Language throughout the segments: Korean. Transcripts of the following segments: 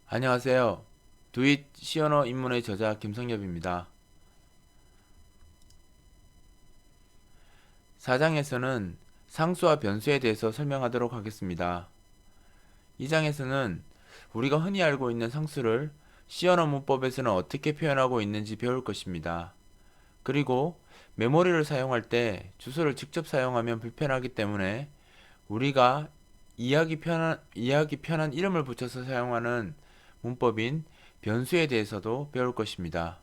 안녕하세요. 두잇 시언어 입문의 저자 김성엽입니다. 4장에서는 상수와 변수에 대해서 설명하도록 하겠습니다. 이 장에서는 우리가 흔히 알고 있는 상수를 시언어 문법에서는 어떻게 표현하고 있는지 배울 것입니다. 그리고 메모리를 사용할 때 주소를 직접 사용하면 불편하기 때문에 우리가 이해하기 편한 이름을 붙여서 사용하는 문법인 변수에 대해서도 배울 것입니다.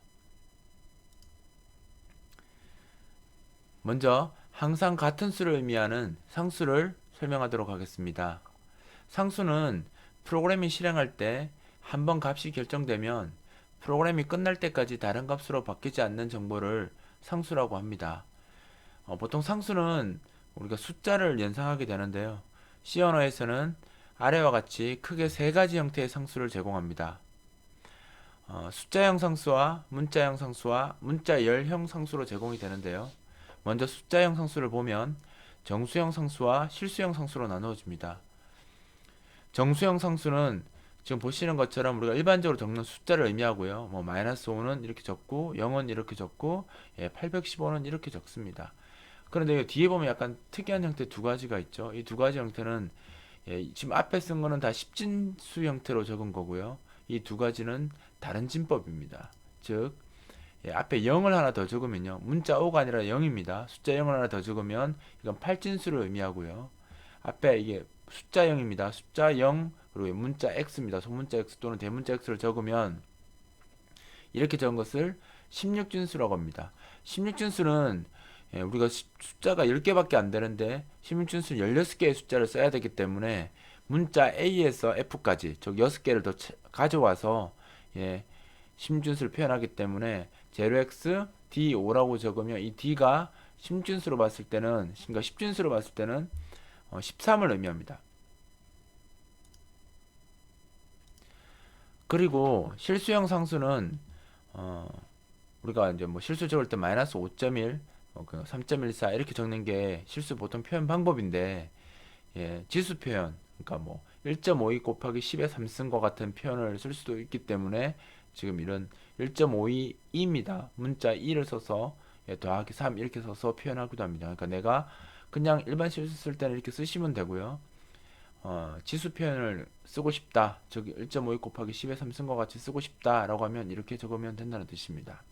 먼저 항상 같은 수를 의미하는 상수를 설명하도록 하겠습니다. 상수는 프로그램이 실행할 때 한 번 값이 결정되면 프로그램이 끝날 때까지 다른 값으로 바뀌지 않는 정보를 상수라고 합니다. 보통 상수는 우리가 숫자를 연상하게 되는데요. C 언어에서는 아래와 같이 크게 세 가지 형태의 상수를 제공합니다. 숫자형 상수와 문자형 상수와 문자열형 상수로 제공이 되는데요. 먼저 숫자형 상수를 보면 정수형 상수와 실수형 상수로 나누어집니다. 정수형 상수는 지금 보시는 것처럼 우리가 일반적으로 적는 숫자를 의미하고요. 뭐 마이너스 5는 이렇게 적고 0은 이렇게 적고 815는 이렇게 적습니다. 그런데 뒤에 보면 약간 특이한 형태 두 가지가 있죠. 이 두 가지 형태는 지금 앞에 쓴 거는 다 십진수 형태로 적은 거고요. 이 두 가지는 다른 진법입니다. 즉 앞에 0을 하나 더 적으면요. 문자 5가 아니라 0입니다. 숫자 0을 하나 더 적으면 이건 팔진수를 의미하고요. 앞에 이게 숫자 0입니다. 숫자 0 그리고 문자 x입니다. 소문자 x 또는 대문자 x를 적으면 이렇게 적은 것을 16진수라고 합니다. 16진수는 우리가 숫자가 10개밖에 안 되는데 16진수는 16개의 숫자를 써야 되기 때문에 문자 A에서 F까지 즉 6개를 더 가져와서 16진수를 표현하기 때문에 0x D5라고 적으면 이 D가 16진수로 봤을 때는 그러니까 10진수로 봤을 때는 13을 의미합니다. 그리고 실수형 상수는 어, 우리가 이제 뭐 실수 적을 때 마이너스 5.1, 3.14 이렇게 적는 게 실수 보통 표현 방법인데 지수 표현 그러니까 뭐 1.52 곱하기 10의 3 쓴 것 같은 표현을 쓸 수도 있기 때문에 지금 이런 1.52입니다. 문자 2를 써서 더하기 3 이렇게 써서 표현하기도 합니다. 그러니까 내가 그냥 일반 실수 쓸 때는 이렇게 쓰시면 되고요. 지수 표현을 쓰고 싶다. 즉 1.52 곱하기 10의 3 쓴 것 같이 쓰고 싶다라고 하면 이렇게 적으면 된다는 뜻입니다.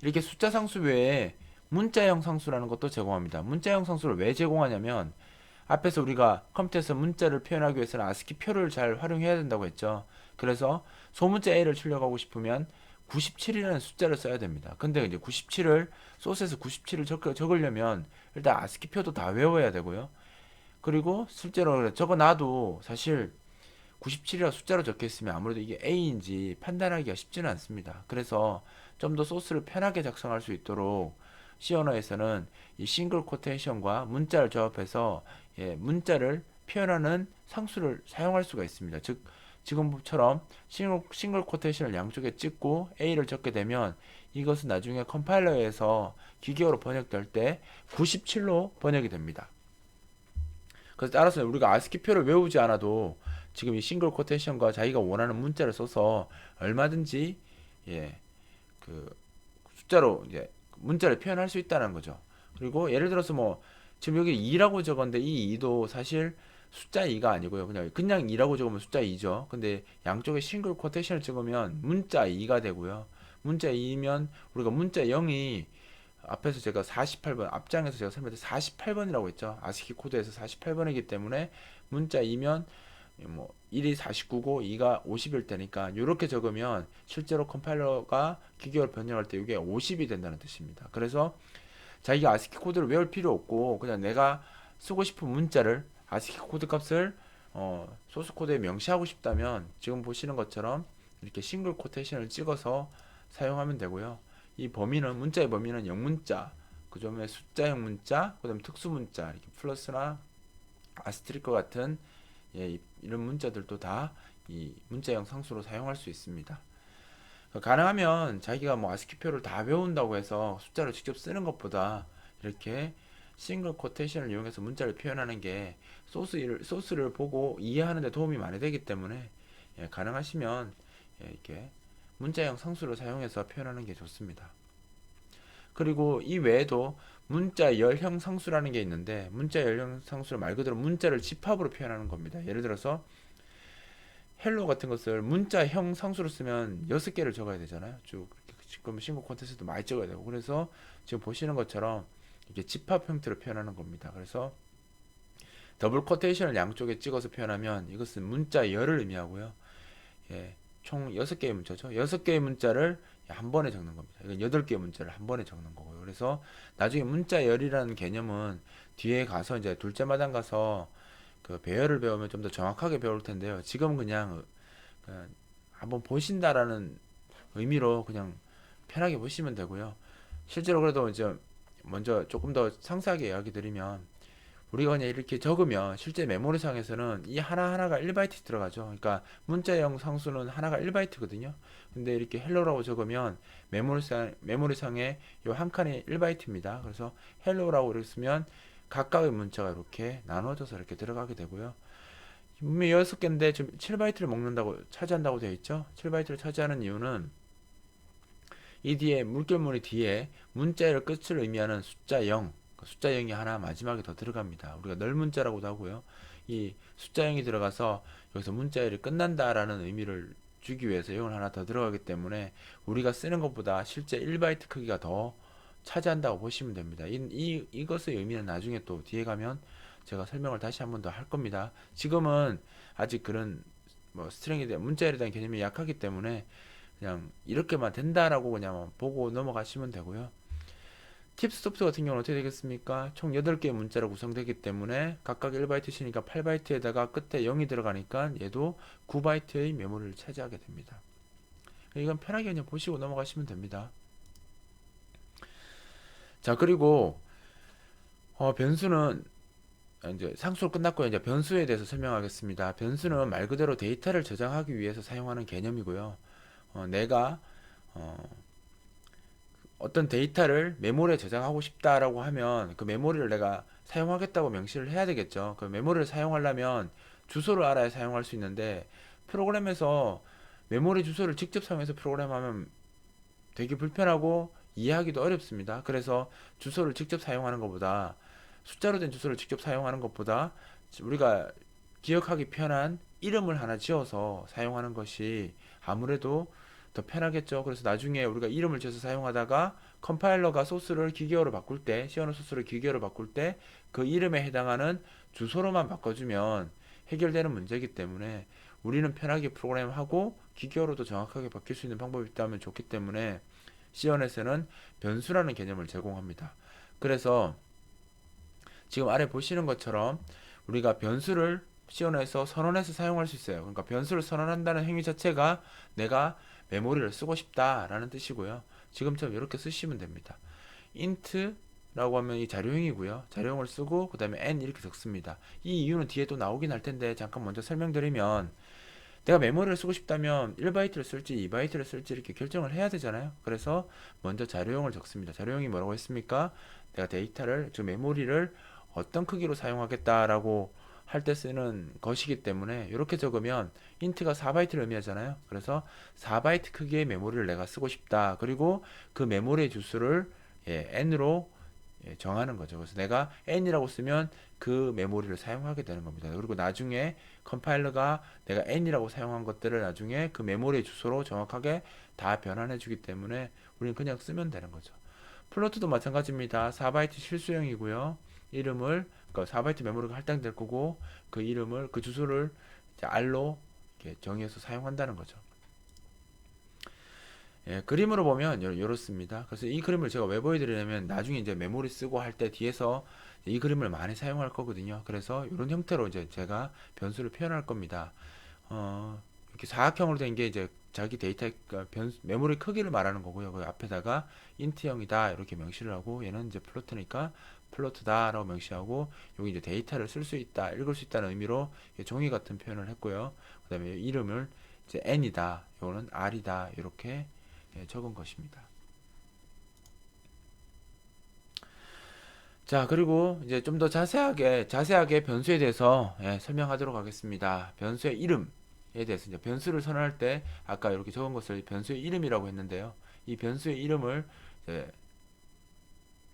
이렇게 숫자 상수 외에 문자형 상수라는 것도 제공합니다. 문자형 상수를 왜 제공하냐면 앞에서 우리가 컴퓨터에서 문자를 표현하기 위해서는 아스키 표를 잘 활용해야 된다고 했죠. 그래서 소문자 A를 출력하고 싶으면 97이라는 숫자를 써야 됩니다. 근데 이제 97을 소스에서 97을 적으려면 일단 아스키 표도 다 외워야 되고요. 그리고 실제로 적어놔도 사실 97이라 숫자로 적혀 있으면 아무래도 이게 A인지 판단하기가 쉽지는 않습니다. 그래서 좀 더 소스를 편하게 작성할 수 있도록 C 언어에서는 이 싱글 코테이션과 문자를 조합해서 문자를 표현하는 상수를 사용할 수가 있습니다. 즉 지금처럼 싱글 코테이션을 양쪽에 찍고 A를 적게 되면 이것은 나중에 컴파일러에서 기계어로 번역될 때 97로 번역이 됩니다. 그래서 따라서 우리가 아스키표를 외우지 않아도 지금 이 싱글 코테이션과 자기가 원하는 문자를 써서 얼마든지 예, 그 숫자로 이제 문자를 표현할 수 있다는 거죠. 그리고 예를 들어서 뭐 지금 여기 2라고 적었는데 이 2도 사실 숫자 2가 아니고요. 그냥 2라고 적으면 숫자 2죠. 근데 양쪽에 싱글 코테이션을 찍으면 문자 2가 되고요. 문자 2면 우리가 문자 0이 앞에서 제가 48번 앞장에서 제가 설명드린 48번이라고 했죠. 아스키 코드에서 48번이기 때문에 문자 2면 뭐 1이 49고 2가 50일 때니까 이렇게 적으면 실제로 컴파일러가 기계어를 변경할 때 이게 50이 된다는 뜻입니다. 그래서 자기가 아스키 코드를 외울 필요 없고 그냥 내가 쓰고 싶은 문자를 아스키 코드 값을 소스 코드에 명시하고 싶다면 지금 보시는 것처럼 이렇게 싱글 코테이션을 찍어서 사용하면 되고요. 이 범위는 문자의 범위는 영문자, 그 다음에 숫자형 문자, 그 다음에 특수 문자, 이렇게 플러스나 아스트리크 같은 이런 문자들도 다 이 문자형 상수로 사용할 수 있습니다. 가능하면 자기가 뭐 아스키표를 다 외운다고 해서 숫자를 직접 쓰는 것보다 이렇게 싱글 코테이션을 이용해서 문자를 표현하는 게 소스를 보고 이해하는 데 도움이 많이 되기 때문에 가능하시면 이렇게 문자형 상수를 사용해서 표현하는 게 좋습니다. 그리고 이 외에도 문자 열형 상수라는 게 있는데, 문자 열형 상수를 말 그대로 문자를 집합으로 표현하는 겁니다. 예를 들어서 헬로 같은 것을 문자형 상수로 쓰면 6개를 적어야 되잖아요. 쭉 지금 싱글 콘텐츠도 많이 적어야 되고, 그래서 지금 보시는 것처럼 이게 집합 형태로 표현하는 겁니다. 그래서 더블 코테이션을 양쪽에 찍어서 표현하면 이것은 문자 열을 의미하고요. 총 6개의 문자죠. 6개의 문자를 한 번에 적는 겁니다. 이건 8개의 문자를 한 번에 적는 거고요. 그래서 나중에 문자 열이라는 개념은 뒤에 가서 이제 둘째 마당 가서 그 배열을 배우면 좀 더 정확하게 배울 텐데요. 지금 그냥 한번 보신다라는 의미로 그냥 편하게 보시면 되고요. 실제로 그래도 이제 먼저 조금 더 상세하게 이야기 드리면, 우리가 그냥 이렇게 적으면 실제 메모리상에서는 이 하나하나가 1바이트 들어가죠. 그러니까 문자형 상수는 하나가 1바이트거든요. 근데 이렇게 헬로라고 적으면 메모리상에 이 한 칸이 1바이트입니다. 그래서 헬로라고 이렇게 쓰면 각각의 문자가 이렇게 나눠져서 이렇게 들어가게 되고요. 분명히 6개인데 지금 7바이트를 차지한다고 되어 있죠. 7바이트를 차지하는 이유는 이 뒤에 물결무늬 뒤에 문자열 끝을 의미하는 숫자 0, 숫자 0이 하나 마지막에 더 들어갑니다. 우리가 널 문자라고도 하고요. 이 숫자 0이 들어가서 여기서 문자열이 끝난다라는 의미를 주기 위해서 0을 하나 더 들어가기 때문에 우리가 쓰는 것보다 실제 1바이트 크기가 더 차지한다고 보시면 됩니다. 이것의 의미는 나중에 또 뒤에 가면 제가 설명을 다시 한 번 더 할 겁니다. 지금은 아직 그런 뭐 스트링에 대한 문자열에 대한 개념이 약하기 때문에 그냥 이렇게만 된다라고 그냥 보고 넘어가시면 되고요. 팁스톱스 같은 경우는 어떻게 되겠습니까? 총 8개의 문자로 구성되기 때문에 각각 1바이트시니까 8바이트에다가 끝에 0이 들어가니까 얘도 9바이트의 메모리를 차지하게 됩니다. 이건 편하게 그냥 보시고 넘어가시면 됩니다. 자, 그리고 변수는 이제 상수로 끝났고요. 이제 변수에 대해서 설명하겠습니다. 변수는 말 그대로 데이터를 저장하기 위해서 사용하는 개념이고요. 내가 어떤 데이터를 메모리에 저장하고 싶다라고 하면 그 메모리를 내가 사용하겠다고 명시를 해야 되겠죠. 그 메모리를 사용하려면 주소를 알아야 사용할 수 있는데, 프로그램에서 메모리 주소를 직접 사용해서 프로그램하면 되게 불편하고 이해하기도 어렵습니다. 그래서 주소를 직접 사용하는 것보다, 숫자로 된 주소를 직접 사용하는 것보다 우리가 기억하기 편한 이름을 하나 지어서 사용하는 것이 아무래도 더 편하겠죠. 그래서 나중에 우리가 이름을 지어서 사용하다가 컴파일러가 소스를 기계어로 바꿀 때, 시어너 소스를 기계어로 바꿀 때 그 이름에 해당하는 주소로만 바꿔주면 해결되는 문제이기 때문에 우리는 편하게 프로그램하고 기계어로도 정확하게 바뀔 수 있는 방법이 있다면 좋기 때문에 시어넷에는 변수라는 개념을 제공합니다. 그래서 지금 아래 보시는 것처럼 우리가 변수를 시어넷에서 선언해서 사용할 수 있어요. 그러니까 변수를 선언한다는 행위 자체가 내가 메모리를 쓰고 싶다라는 뜻이고요. 지금처럼 이렇게 쓰시면 됩니다. int라고 하면 이 자료형이고요. 자료형을 쓰고 그 다음에 n 이렇게 적습니다. 이 이유는 뒤에 또 나오긴 할 텐데 잠깐 먼저 설명드리면, 내가 메모리를 쓰고 싶다면 1바이트를 쓸지 2바이트를 쓸지 이렇게 결정을 해야 되잖아요. 그래서 먼저 자료형을 적습니다. 자료형이 뭐라고 했습니까? 내가 데이터를, 즉 메모리를 어떤 크기로 사용하겠다라고 할 때 쓰는 것이기 때문에 이렇게 적으면 int가 4바이트를 의미하잖아요. 그래서 4바이트 크기의 메모리를 내가 쓰고 싶다. 그리고 그 메모리의 주소를 n으로 정하는 거죠. 그래서 내가 n이라고 쓰면 그 메모리를 사용하게 되는 겁니다. 그리고 나중에 컴파일러가 내가 n이라고 사용한 것들을 나중에 그 메모리의 주소로 정확하게 다 변환해 주기 때문에 우리는 그냥 쓰면 되는 거죠. 플로트도 마찬가지입니다. 4바이트 실수형이고요. 이름을, 그러니까 4바이트 메모리가 할당될 거고 그 이름을, 그 주소를 이제 r로 이렇게 정의해서 사용한다는 거죠. 그림으로 보면 이렇습니다. 그래서 이 그림을 제가 왜 보여드리냐면 나중에 이제 메모리 쓰고 할 때 뒤에서 이 그림을 많이 사용할 거거든요. 그래서 이런 형태로 이제 제가 변수를 표현할 겁니다. 이렇게 사각형으로 된 게 이제 자기 데이터, 그러니까 메모리 크기를 말하는 거고요. 그 앞에다가 int형이다 이렇게 명시를 하고, 얘는 이제 플로트니까 플로트다라고 명시하고, 여기 이제 데이터를 쓸 수 있다, 읽을 수 있다는 의미로 종이 같은 표현을 했고요. 그 다음에 이름을 이제 n이다, 이거는 r이다 이렇게 적은 것입니다. 자, 그리고 이제 좀 더 자세하게 변수에 대해서 설명하도록 하겠습니다. 변수의 이름, 대해서 이제 변수를 선언할 때 아까 이렇게 적은 것을 변수의 이름이라고 했는데요. 이 변수의 이름을 이제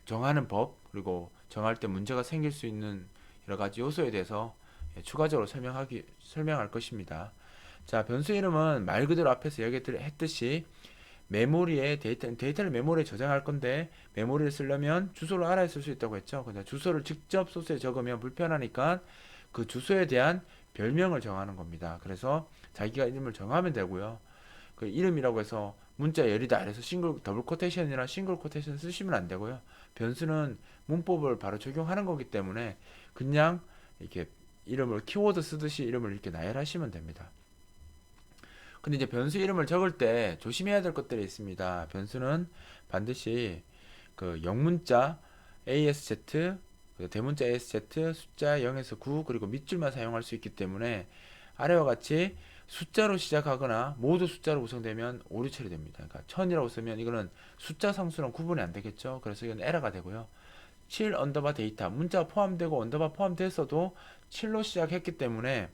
정하는 법, 그리고 정할 때 문제가 생길 수 있는 여러 가지 요소에 대해서 추가적으로 설명할 것입니다. 자, 변수 이름은 말 그대로 앞에서 얘기했듯이 메모리에 데이터를 메모리에 저장할 건데 메모리를 쓰려면 주소를 알아야 쓸 수 있다고 했죠. 근데 주소를 직접 소스에 적으면 불편하니까 그 주소에 대한 별명을 정하는 겁니다. 그래서 자기가 이름을 정하면 되고요. 그 이름이라고 해서 문자 열이다 그래서 더블 코테이션이나 싱글 코테이션 쓰시면 안 되고요. 변수는 문법을 바로 적용하는 거기 때문에 그냥 이렇게 이름을 키워드 쓰듯이 이름을 이렇게 나열하시면 됩니다. 근데 이제 변수 이름을 적을 때 조심해야 될 것들이 있습니다. 변수는 반드시 그 영문자 ASZ, 대문자 ASZ, 숫자 0에서 9, 그리고 밑줄만 사용할 수 있기 때문에 아래와 같이 숫자로 시작하거나 모두 숫자로 구성되면 오류 처리됩니다. 그러니까 1000이라고 쓰면 이거는 숫자 상수랑 구분이 안 되겠죠. 그래서 이건 에러가 되고요. 7 언더바 데이터, 문자 포함되고 언더바 포함됐어도 7로 시작했기 때문에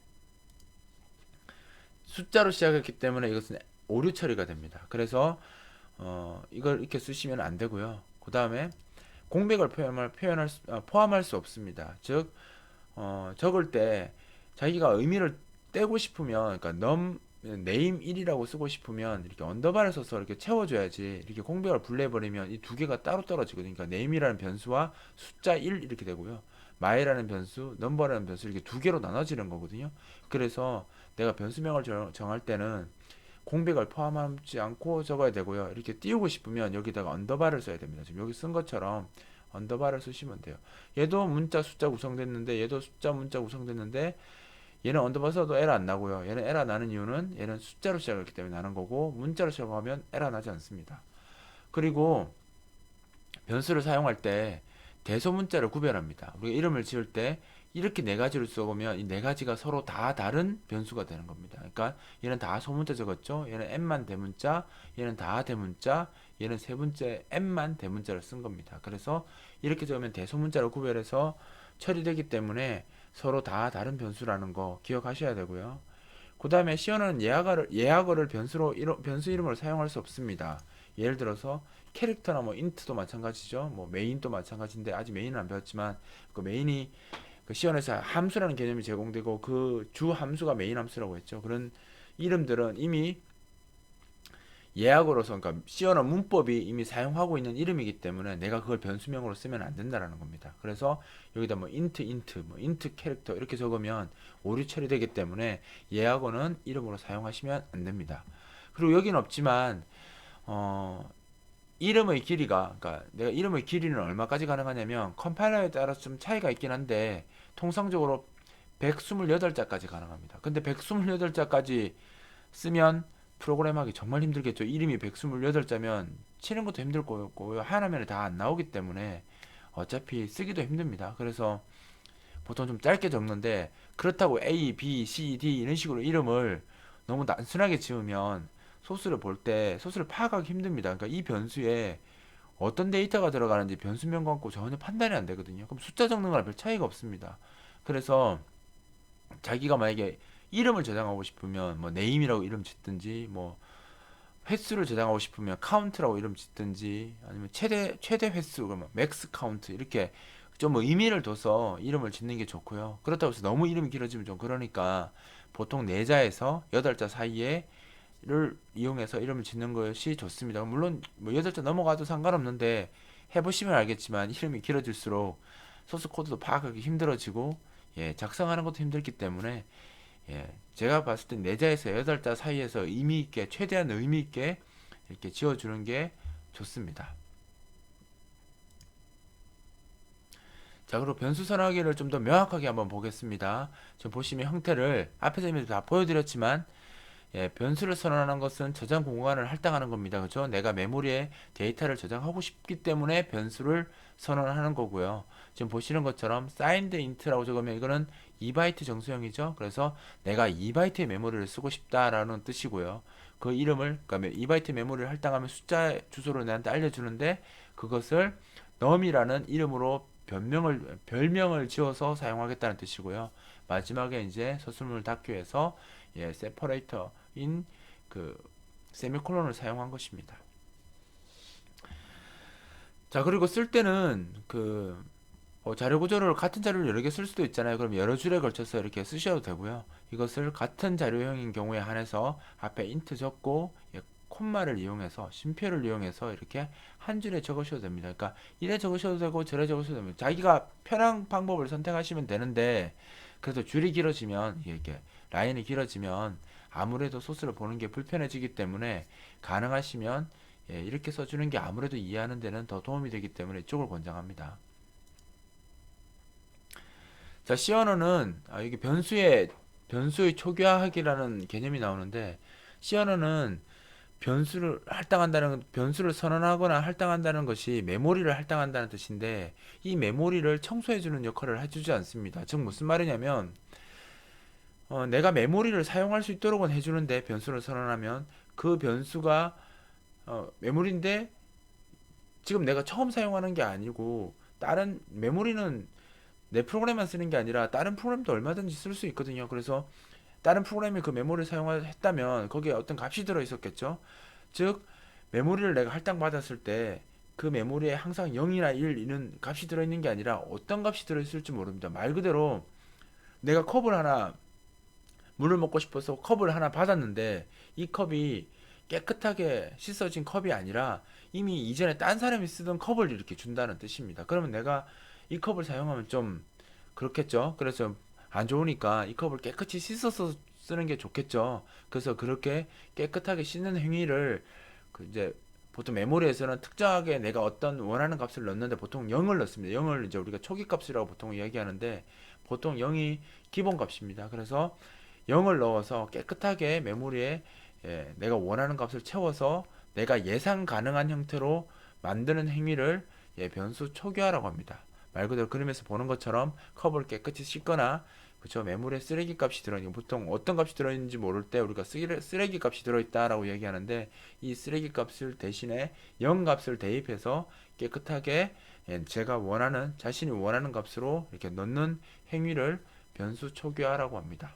숫자로 시작했기 때문에 이것은 오류 처리가 됩니다. 그래서 이걸 이렇게 쓰시면 안 되고요. 그 다음에 공백을 포함할 수 없습니다. 즉 적을 때 자기가 의미를 떼고 싶으면 그러니까 name 1이라고 쓰고 싶으면 이렇게 언더바를 써서 이렇게 채워줘야지. 이렇게 공백을 분리해버리면 이 두 개가 따로 떨어지거든요. 그러니까 name이라는 변수와 숫자 1 이렇게 되고요. my라는 변수, number라는 변수 이렇게 두 개로 나눠지는 거거든요. 그래서 내가 변수명을 정할 때는 공백을 포함하지 않고 적어야 되고요. 이렇게 띄우고 싶으면 여기다가 언더바를 써야 됩니다. 지금 여기 쓴 것처럼 언더바를 쓰시면 돼요. 얘도 문자 숫자 구성됐는데 얘도 숫자 문자 구성됐는데 얘는 언더바 써도 에러 안 나고요. 얘는 에러 나는 이유는 얘는 숫자로 시작했기 때문에 나는 거고 문자로 시작하면 에러 나지 않습니다. 그리고 변수를 사용할 때 대소문자를 구별합니다. 우리가 이름을 지을 때 이렇게 네 가지를 써보면 이 네 가지가 서로 다 다른 변수가 되는 겁니다. 그러니까 얘는 다 소문자 적었죠. 얘는 n만 대문자, 얘는 다 대문자, 얘는 세 번째 n만 대문자를 쓴 겁니다. 그래서 이렇게 적으면 대소문자로 구별해서 처리되기 때문에 서로 다 다른 변수라는 거 기억하셔야 되고요. 그 다음에 시어는 예약어를 변수 이름으로 사용할 수 없습니다. 예를 들어서 캐릭터나 뭐 인트도 마찬가지죠. 뭐 메인도 마찬가지인데 아직 메인은 안 배웠지만 그 메인이 그 시연에서 함수라는 개념이 제공되고 그 주 함수가 메인 함수라고 했죠. 그런 이름들은 이미 예약으로서 그러니까 시언어 문법이 이미 사용하고 있는 이름이기 때문에 내가 그걸 변수명으로 쓰면 안 된다라는 겁니다. 그래서 여기다 뭐 int, 뭐 int 캐릭터 이렇게 적으면 오류 처리되기 때문에 예약어는 이름으로 사용하시면 안 됩니다. 그리고 여기는 없지만 이름의 길이가 그러니까 내가 이름의 길이는 얼마까지 가능하냐면 컴파일러에 따라서 좀 차이가 있긴 한데 통상적으로 128자까지 가능합니다. 근데 128자까지 쓰면 프로그램하기 정말 힘들겠죠. 이름이 128자면 치는 것도 힘들 거고 하나면에 다 안 나오기 때문에 어차피 쓰기도 힘듭니다. 그래서 보통 좀 짧게 적는데 그렇다고 A, B, C, D 이런 식으로 이름을 너무 단순하게 지으면 소스를 파악하기 힘듭니다. 그러니까 이 변수에 어떤 데이터가 들어가는지 변수명 갖고 전혀 판단이 안 되거든요. 그럼 숫자 적는 거랑 별 차이가 없습니다. 그래서 자기가 만약에 이름을 저장하고 싶으면 뭐 네임이라고 이름 짓든지 뭐 횟수를 저장하고 싶으면 카운트라고 이름 짓든지 아니면 최대 횟수 그러면 맥스 카운트 이렇게 좀 뭐 의미를 둬서 이름을 짓는 게 좋고요. 그렇다고 해서 너무 이름이 길어지면 좀 그러니까 보통 4자에서 8자 사이에를 이용해서 이름을 짓는 것이 좋습니다. 물론 뭐 8자 넘어가도 상관없는데 해보시면 알겠지만 이름이 길어질수록 소스 코드도 파악하기 힘들어지고 작성하는 것도 힘들기 때문에 제가 봤을 땐 4자에서 8자 사이에서 의미 있게 최대한 의미 있게 이렇게 지어주는 게 좋습니다. 자, 그리고 변수 선언하기를 좀 더 명확하게 한번 보겠습니다. 지금 보시면 형태를 앞에서 이미 다 보여드렸지만 변수를 선언하는 것은 저장 공간을 할당하는 겁니다. 그렇죠? 내가 메모리에 데이터를 저장하고 싶기 때문에 변수를 선언하는 거고요. 지금 보시는 것처럼 signed int라고 적으면 이거는 2바이트 정수형이죠. 그래서 내가 2바이트의 메모리를 쓰고 싶다라는 뜻이고요. 그 이름을 그러니까 2바이트 메모리를 할당하면 숫자 주소를 내한테 알려주는데 그것을 num이라는 이름으로 별명을 지어서 사용하겠다는 뜻이고요. 마지막에 이제 서술문을 닫기 위해서 세퍼레이터인 그 세미콜론을 사용한 것입니다. 자, 그리고 쓸 때는 자료 구조를 같은 자료를 여러 개 쓸 수도 있잖아요. 그럼 여러 줄에 걸쳐서 이렇게 쓰셔도 되고요. 이것을 같은 자료형인 경우에 한해서 앞에 인트 적고 콤마를 이용해서 쉼표를 이용해서 이렇게 한 줄에 적으셔도 됩니다. 그러니까 이래 적으셔도 되고 저래 적으셔도 됩니다. 자기가 편한 방법을 선택하시면 되는데 그래서 줄이 길어지면 이렇게 라인이 길어지면 아무래도 소스를 보는 게 불편해지기 때문에 가능하시면 이렇게 써주는 게 아무래도 이해하는 데는 더 도움이 되기 때문에 이쪽을 권장합니다. 자, C 언어는 이게 변수의 초기화하기라는 개념이 나오는데 C 언어는 변수를 선언하거나 할당한다는 것이 메모리를 할당한다는 뜻인데 이 메모리를 청소해주는 역할을 해주지 않습니다. 즉 무슨 말이냐면 내가 메모리를 사용할 수 있도록은 해주는데 변수를 선언하면 그 변수가 메모리인데 지금 내가 처음 사용하는 게 아니고 다른 메모리는 내 프로그램만 쓰는 게 아니라 다른 프로그램도 얼마든지 쓸 수 있거든요. 그래서 다른 프로그램이 그 메모리를 사용했다면 거기에 어떤 값이 들어 있었겠죠. 즉 메모리를 내가 할당받았을 때 그 메모리에 항상 0이나 1 이런 값이 들어있는 게 아니라 어떤 값이 들어있을지 모릅니다. 말 그대로 내가 물을 먹고 싶어서 컵을 하나 받았는데 이 컵이 깨끗하게 씻어진 컵이 아니라 이미 이전에 딴 사람이 쓰던 컵을 이렇게 준다는 뜻입니다. 그러면 내가 이 컵을 사용하면 좀 그렇겠죠. 그래서 안 좋으니까 이 컵을 깨끗이 씻어서 쓰는 게 좋겠죠. 그래서 그렇게 깨끗하게 씻는 행위를 이제 보통 메모리에서는 특정하게 내가 어떤 원하는 값을 넣는데 보통 0을 넣습니다. 0을 이제 우리가 초기 값이라고 보통 이야기하는데 보통 0이 기본 값입니다. 그래서 0을 넣어서 깨끗하게 메모리에 내가 원하는 값을 채워서 내가 예상 가능한 형태로 만드는 행위를 변수 초기화라고 합니다. 말 그대로 그림에서 보는 것처럼 컵을 깨끗이 씻거나 그쵸 메모리에 쓰레기 값이 들어있는 보통 어떤 값이 들어있는지 모를 때 우리가 쓰레기 값이 들어있다라고 얘기하는데 이 쓰레기 값을 대신에 0 값을 대입해서 깨끗하게 자신이 원하는 값으로 이렇게 넣는 행위를 변수 초기화라고 합니다.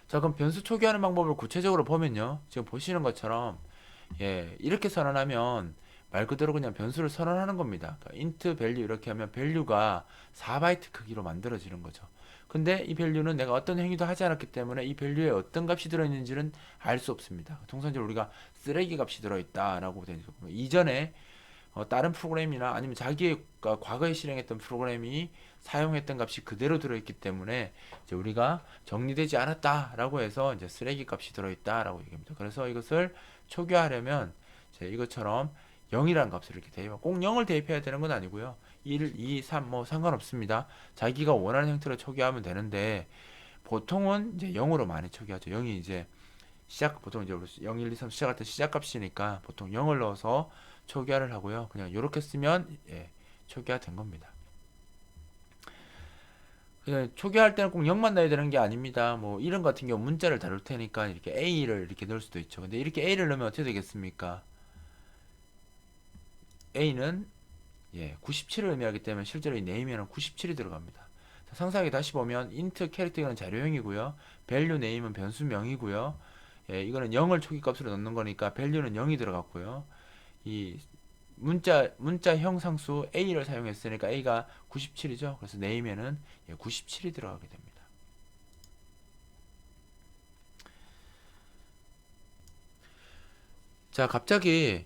자, 그럼 변수 초기화하는 방법을 구체적으로 보면요. 지금 보시는 것처럼 이렇게 선언하면 말 그대로 그냥 변수를 선언하는 겁니다. 그러니까 int value 이렇게 하면 value가 4바이트 크기로 만들어지는 거죠. 근데 이 value는 내가 어떤 행위도 하지 않았기 때문에 이 value에 어떤 값이 들어있는지는 알 수 없습니다. 통상적으로 우리가 쓰레기 값이 들어있다라고 되죠. 이전에 다른 프로그램이나 아니면 자기가 과거에 실행했던 프로그램이 사용했던 값이 그대로 들어있기 때문에 이제 우리가 정리되지 않았다라고 해서 이제 쓰레기 값이 들어있다라고 얘기합니다. 그래서 이것을 초기화하려면 이것처럼 0이라는 값을 이렇게 대입하고 꼭 0을 대입해야 되는 건 아니고요. 1, 2, 3 뭐 상관없습니다. 자기가 원하는 형태로 초기화하면 되는데 보통은 이제 0으로 많이 초기화하죠. 0이 이제 보통 이제 0, 1, 2, 3 시작할 때 시작값이니까 보통 0을 넣어서 초기화를 하고요. 그냥 이렇게 쓰면 초기화 된 겁니다. 그냥 초기화할 때는 꼭 0만 넣어야 되는 게 아닙니다. 뭐 이런 같은 경우 문자를 다룰 테니까 이렇게 A를 이렇게 넣을 수도 있죠. 근데 이렇게 A를 넣으면 어떻게 되겠습니까? A는 97을 의미하기 때문에 실제로 이 네임에는 97이 들어갑니다. 자, 상세하게 다시 보면 int 캐릭터는 자료형이고요. value name은 변수명이고요. 이거는 0을 초기값으로 넣는 거니까 value는 0이 들어갔고요. 이 문자형 상수 A를 사용했으니까 A가 97이죠. 그래서 name에는 97이 들어가게 됩니다. 자, 갑자기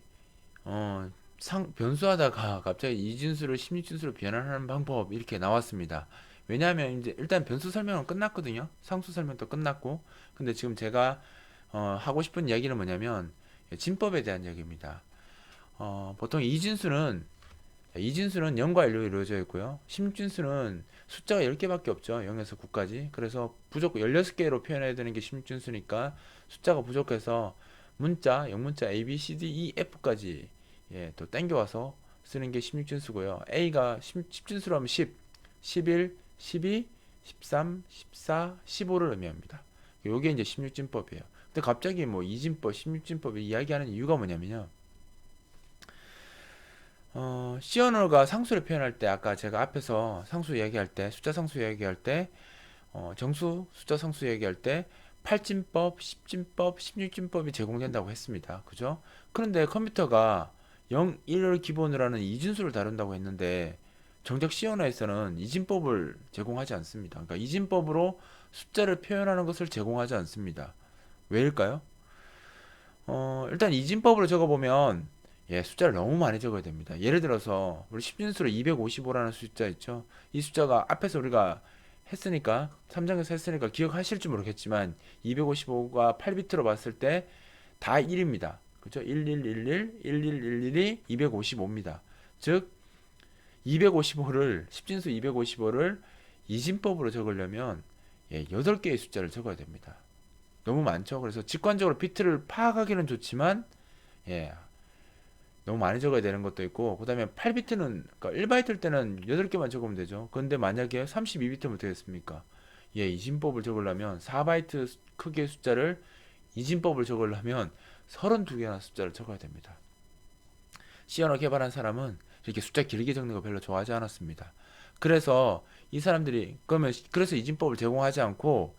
변수하다가 갑자기 이진수를 16진수로 변환하는 방법 이렇게 나왔습니다. 왜냐하면 이제 일단 변수 설명은 끝났거든요. 상수 설명도 끝났고. 근데 지금 제가 하고 싶은 이야기는 뭐냐면 진법에 대한 이야기입니다. 보통 이진수는 0과 1로 이루어져 있고요. 16진수는 숫자가 10개밖에 없죠. 0에서 9까지. 그래서 무조건 16개로 표현해야 되는 게 16진수니까 숫자가 부족해서 영문자 A, B, C, D, E, F까지 또 땡겨와서 쓰는 게 16진수고요. A가 10진수로 하면 10, 11, 12, 13, 14, 15를 의미합니다. 요게 이제 16진법이에요. 근데 갑자기 뭐 2진법, 16진법을 이야기하는 이유가 뭐냐면요. C 언어가 상수를 표현할 때 아까 제가 앞에서 숫자 상수 이야기할 때 정수, 숫자 상수 얘기할 때 8진법, 10진법, 16진법이 제공된다고 했습니다. 그죠? 그런데 컴퓨터가 0, 1을 기본으로 하는 이진수를 다룬다고 했는데 정작 C 언어에서는 이진법을 제공하지 않습니다. 그러니까 이진법으로 숫자를 표현하는 것을 제공하지 않습니다. 왜일까요? 일단 이진법으로 적어보면 숫자를 너무 많이 적어야 됩니다. 예를 들어서 우리 10진수로 255라는 숫자 있죠. 이 숫자가 앞에서 우리가 했으니까 3장에서 했으니까 기억하실지 모르겠지만 255가 8비트로 봤을 때 다 1입니다. 그죠? 1111, 1111이 255입니다. 즉 255를 10진수 255를 이진법으로 적으려면 8개의 숫자를 적어야 됩니다. 너무 많죠. 그래서 직관적으로 비트를 파악하기는 좋지만 예, 너무 많이 적어야 되는 것도 있고 그다음에 8비트는 그러니까 1바이트일 때는 8개만 적으면 되죠. 그런데 만약에 32비트면 어떻게 됐습니까? 이진법을 적으려면 4바이트 크기의 숫자를 이진법을 적으려면 32개나 숫자를 적어야 됩니다. C 언어 개발한 사람은 이렇게 숫자 길게 적는 거 별로 좋아하지 않았습니다. 그래서 이 사람들이 그러면 그래서 이진법을 제공하지 않고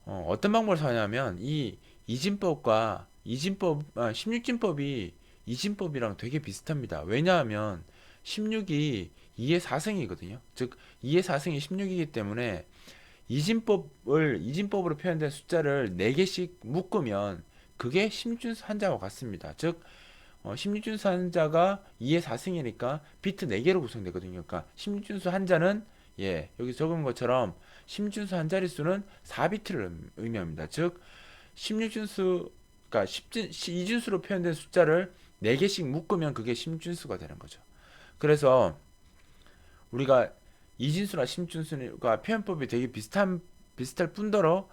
어떤 방법을 사용하냐면 이 이진법과 16진법이 이진법이랑 되게 비슷합니다. 왜냐하면 16이 2의 4승이거든요. 즉 2의 4승이 16이기 때문에 이진법으로 표현된 숫자를 4개씩 묶으면 그게 16진수 한자와 같습니다. 즉 16진수 한자가 2의 4승이니까 비트 4개로 구성되거든요. 그러니까 16진수 한자는 여기 적은 것처럼 16진수 한 자릿수는 4비트를 의미합니다. 즉 16진수 그러니까 2진수로 표현된 숫자를 4개씩 묶으면 그게 16진수가 되는 거죠. 그래서 우리가 이진수나 16진수가 표현법이 되게 비슷할 뿐더러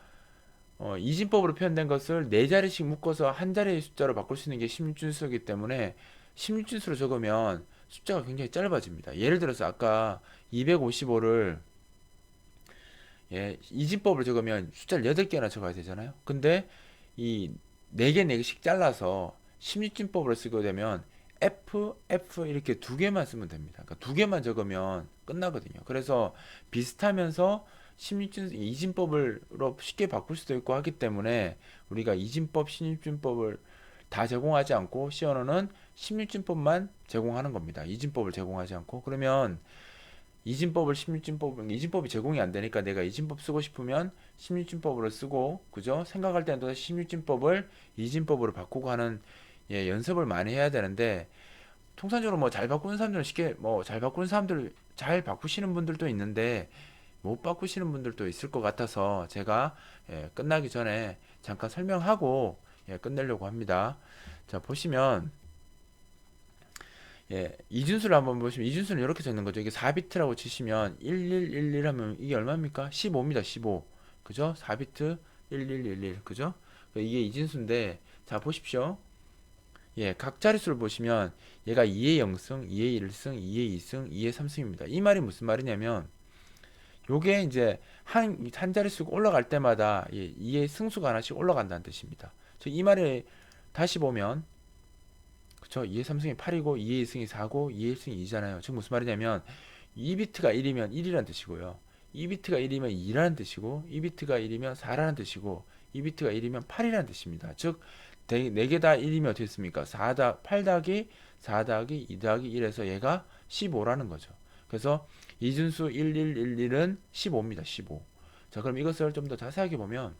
이진법으로 표현된 것을 4자리씩 묶어서 한 자리의 숫자로 바꿀 수 있는 게 16진수이기 때문에 16진수로 적으면 숫자가 굉장히 짧아집니다. 예를 들어서 아까 255를 이진법을 적으면 숫자를 8개나 적어야 되잖아요. 근데 이 4개 4개씩 잘라서 16진법으로 쓰게 되면 F 이렇게 2개만 쓰면 됩니다. 그러니까 2개만 적으면 끝나거든요. 그래서 비슷하면서 2진법으로 쉽게 바꿀 수도 있고 하기 때문에 우리가 이진법, 16진법을 다 제공하지 않고 C 언어는 16진법만 제공하는 겁니다. 이진법을 제공하지 않고 그러면 이진법이 제공이 안 되니까 내가 이진법 쓰고 싶으면 16진법으로 쓰고 그죠? 생각할 때는 또 16진법을 이진법으로 바꾸고 하는 연습을 많이 해야 되는데 통상적으로 뭐 잘 바꾸는 사람들은 쉽게 뭐 잘 바꾸는 사람들 잘 바꾸시는 분들도 있는데 못 바꾸시는 분들도 있을 것 같아서 제가 끝나기 전에 잠깐 설명하고 끝내려고 합니다. 자 보시면 이준수를 한번 보시면 이준수는 이렇게 적는 거죠. 이게 4비트라고 치시면 1111 하면 이게 얼마입니까? 15입니다. 15. 그죠? 4비트 1111. 그죠? 이게 이진수인데 자 보십시오. 각 자릿수를 보시면 얘가 2의 0승, 2의 1승, 2의 2승, 2의 3승입니다. 이 말이 무슨 말이냐면 요게 이제 한 자릿수가 올라갈 때마다 2의 승수가 하나씩 올라간다는 뜻입니다. 이 말을 다시 보면 그쵸? 2의 3승이 8이고 2의 2승이 4고 2의 1승이 2잖아요. 즉 무슨 말이냐면 2비트가 1이면 1이라는 뜻이고요. 2비트가 1이면 2라는 뜻이고 2비트가 1이면 4라는 뜻이고 2비트가 1이면 8이라는 뜻입니다. 즉 4개 다 1이면 어떻게 됐습니까? 8 더하기 4 더하기 2 더하기 1에서 얘가 15라는 거죠. 그래서 이준수 1111은 15입니다. 15. 자 그럼 이것을 좀 더 자세하게 보면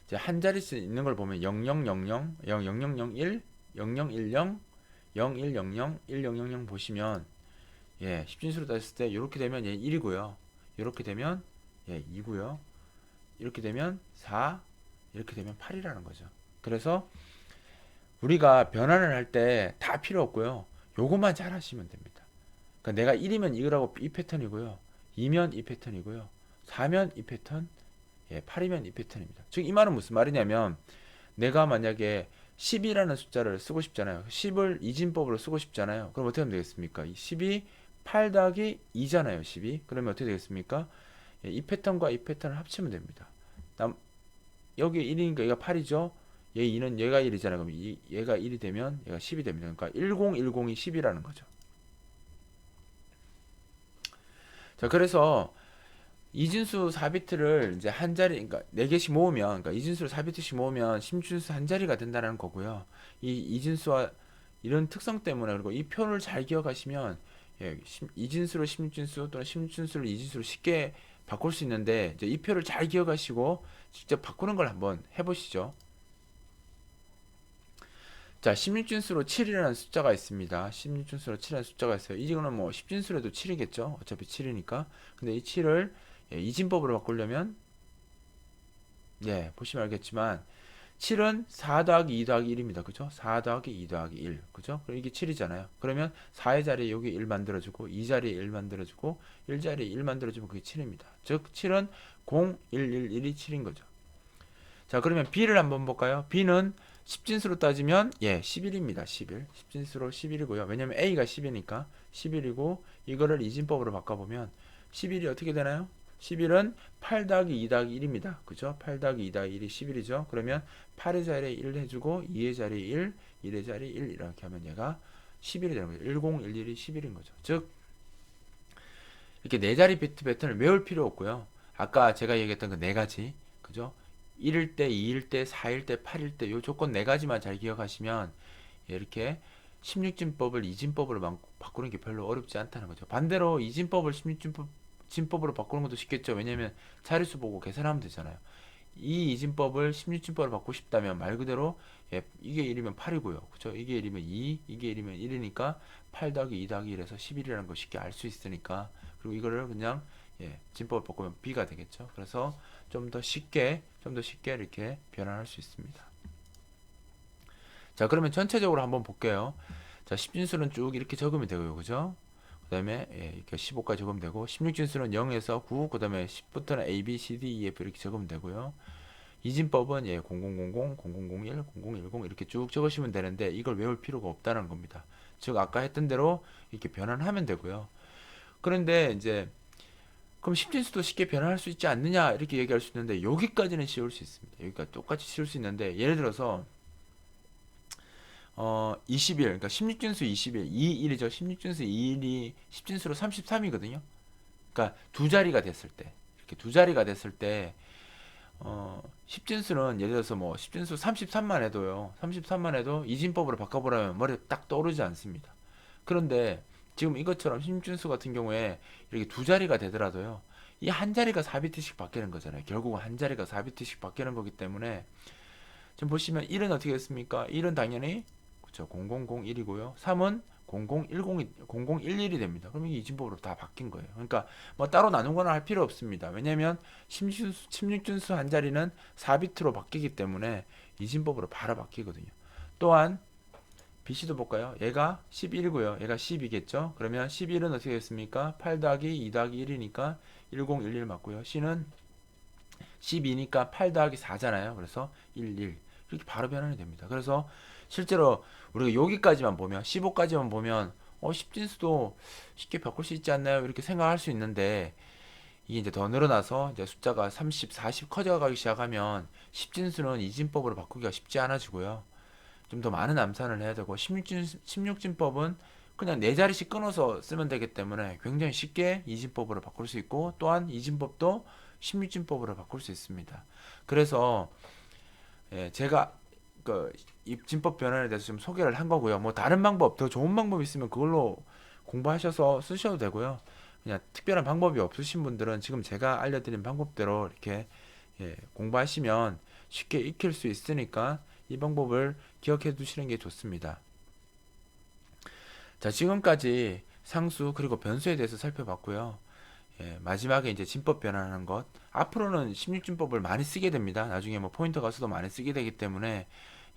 이제 한 자릿수 있는 걸 보면 0000, 0001, 0010, 0100, 1000 보시면 10진수로 따졌을 때 이렇게 되면 얘 1이고요. 이렇게 되면 2고요. 이렇게 되면 4, 이렇게 되면 8이라는 거죠. 그래서 우리가 변환을 할 때 다 필요 없고요. 요것만 잘 하시면 됩니다. 그러니까 내가 1이면 이거라고 이 패턴이고요. 2면 이 패턴이고요. 4면 이 패턴, 8이면 이 패턴입니다. 즉 이 말은 무슨 말이냐면 내가 만약에 10이라는 숫자를 쓰고 싶잖아요. 10을 이진법으로 쓰고 싶잖아요. 그럼 어떻게 하면 되겠습니까? 이 10이 8 더하기 2잖아요. 10이. 그러면 어떻게 되겠습니까? 이 패턴과 이 패턴을 합치면 됩니다. 여기 1이니까 얘가 8이죠. 얘 2는 얘가 1이잖아요. 그럼 얘가 1이 되면 얘가 10이 됩니다. 그러니까 1010이 10이라는 거죠. 자, 그래서 이진수 4비트를 이제 한 자리, 그러니까 4개씩 모으면, 그러니까 이진수를 4비트씩 모으면 심진수 한 자리가 된다는 거고요. 이 이진수와 이런 특성 때문에, 그리고 이 표를 잘 기억하시면, 예, 이진수를 심진수 또는 심진수를 이진수로 쉽게 바꿀 수 있는데, 이제 이 표를 잘 기억하시고 직접 바꾸는 걸 한번 해보시죠. 자, 16진수로 7이라는 숫자가 있습니다. 16진수로 7이라는 숫자가 있어요. 이거는 뭐 10진수로도 7이겠죠. 어차피 7이니까. 근데 이 7을 이진법으로 바꾸려면, 예, 보시면 알겠지만 7은 4 더하기 2 더하기 1입니다. 그죠? 4 더하기 2 더하기 1. 그죠? 그럼 이게 7이잖아요. 그러면 4의 자리에 여기 1 만들어주고 2 자리에 1 만들어주고 1 자리에 1 만들어주면 그게 7입니다. 즉 7은 0, 1, 1, 1이 7인 거죠. 자, 그러면 B를 한번 볼까요? B는 10진수로 따지면 11입니다. 11. 10진수로 11이고요. 왜냐면 A가 10이니까 11이고 이거를 이진법으로 바꿔보면 11이 어떻게 되나요? 11은 8 더하기 2 더하기 1입니다. 그죠? 8 더하기 2 더하기 1이 11이죠. 그러면 8의 자리에 1 해주고 2의 자리에 1, 1의 자리에 1 이렇게 하면 얘가 11이 되는 거죠. 1011이 11인 거죠. 즉 이렇게 네 자리 비트 패턴을 외울 필요 없고요. 아까 제가 얘기했던 그 네 가지, 그죠? 1일 때, 2일 때, 4일 때, 8일 때, 요 조건 네 가지만 잘 기억하시면 이렇게 16진법을 이진법으로 바꾸는 게 별로 어렵지 않다는 거죠. 반대로 이진법을 16진법으로 바꾸는 것도 쉽겠죠. 왜냐면 자릿수 보고 계산하면 되잖아요. 이 이진법을 16진법으로 바꾸고 싶다면 말 그대로 이게 1이면 8이고요. 그죠? 이게 1이면 2, 이게 1이면 1이니까 8 더하기 2 더하기 1에서 11이라는 걸 쉽게 알 수 있으니까 그리고 이거를 그냥 진법을 바꾸면 B가 되겠죠. 그래서 좀 더 쉽게 이렇게 변환할 수 있습니다. 자, 그러면 전체적으로 한번 볼게요. 자, 10진수는 쭉 이렇게 적으면 되고요. 그죠? 그 다음에 이렇게 15까지 적으면 되고 16진수는 0에서 9, 그 다음에 10부터는 A, B, C, D, E, F 이렇게 적으면 되고요. 이진법은 0000, 0001, 0010 이렇게 쭉 적으시면 되는데 이걸 외울 필요가 없다는 겁니다. 즉 아까 했던 대로 이렇게 변환하면 되고요. 그런데 이제 그럼 십진수도 쉽게 변환할 수 있지 않느냐 이렇게 얘기할 수 있는데 여기까지는 쉬울 수 있습니다. 여기까지 똑같이 쉬울 수 있는데 예를 들어서 20일 그러니까 16진수 20일 2일이죠. 16진수 2일이 10진수로 33이거든요. 그러니까 두 자리가 됐을 때 이렇게 두 자리가 됐을 때 10진수는 예를 들어서 뭐 10진수 33만 해도요. 33만 해도 이진법으로 바꿔보라면 머리에 딱 떠오르지 않습니다. 그런데 지금 이것처럼 16진수 같은 경우에 이렇게 두 자리가 되더라도요. 이 한 자리가 4비트씩 바뀌는 거잖아요. 결국은 한 자리가 4비트씩 바뀌는 거기 때문에 지금 보시면 1은 어떻게 됐습니까? 1은 당연히 그렇죠. 0001이고요. 3은 0010이 0011이 됩니다. 그럼 이게 이진법으로 다 바뀐 거예요. 그러니까 뭐 따로 나누거나 할 필요 없습니다. 왜냐면 16준수 한 자리는 4비트로 바뀌기 때문에 이진법으로 바로 바뀌거든요. 또한 BC도 볼까요? 얘가 11이고요. 얘가 10이겠죠? 그러면 11은 어떻게 됐습니까? 8 더하기 2 더하기 1이니까 1011 맞고요. C는 12니까 8 더하기 4잖아요. 그래서 11 이렇게 바로 변환이 됩니다. 그래서 실제로 우리가 여기까지만 보면 15까지만 보면 10진수도 쉽게 바꿀 수 있지 않나요? 이렇게 생각할 수 있는데 이게 이제 더 늘어나서 이제 숫자가 30, 40 커져가기 시작하면 10진수는 이진법으로 바꾸기가 쉽지 않아지고요. 좀 더 많은 암산을 해야 되고 16진법은 그냥 네 자리씩 끊어서 쓰면 되기 때문에 굉장히 쉽게 이진법으로 바꿀 수 있고 또한 이진법도 16진법으로 바꿀 수 있습니다. 그래서 제가 그 입진법 변환에 대해서 좀 소개를 한 거고요. 뭐 다른 방법, 더 좋은 방법 있으면 그걸로 공부하셔서 쓰셔도 되고요. 그냥 특별한 방법이 없으신 분들은 지금 제가 알려드린 방법대로 이렇게 공부하시면 쉽게 익힐 수 있으니까 이 방법을 기억해 두시는 게 좋습니다. 자, 지금까지 상수 그리고 변수에 대해서 살펴봤고요. 마지막에 이제 진법 변환하는 것. 앞으로는 16진법을 많이 쓰게 됩니다. 나중에 뭐 포인터 가서도 많이 쓰게 되기 때문에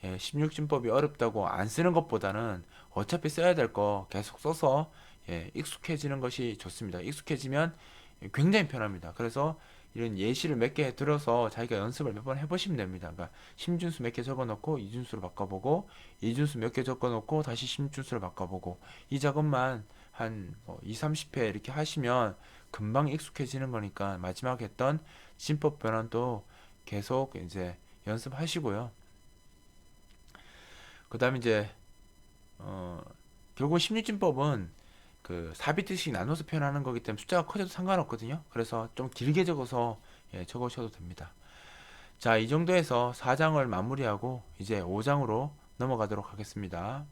16진법이 어렵다고 안 쓰는 것보다는 어차피 써야 될 거 계속 써서 익숙해지는 것이 좋습니다. 익숙해지면 굉장히 편합니다. 그래서 이런 예시를 몇 개 들어서 자기가 연습을 몇 번 해보시면 됩니다. 그러니까 심준수 몇 개 적어놓고 이준수로 바꿔보고 이준수 몇 개 적어놓고 다시 심준수로 바꿔보고 이 작업만 한 2, 30회 이렇게 하시면 금방 익숙해지는 거니까 마지막에 했던 진법 변환도 계속 이제 연습하시고요. 그 다음에 이제 결국 심리진법은 그 4비트씩 나눠서 표현하는 거기 때문에 숫자가 커져도 상관없거든요. 그래서 좀 길게 적어서 적으셔도 됩니다. 자, 이 정도에서 4장을 마무리하고 이제 5장으로 넘어가도록 하겠습니다.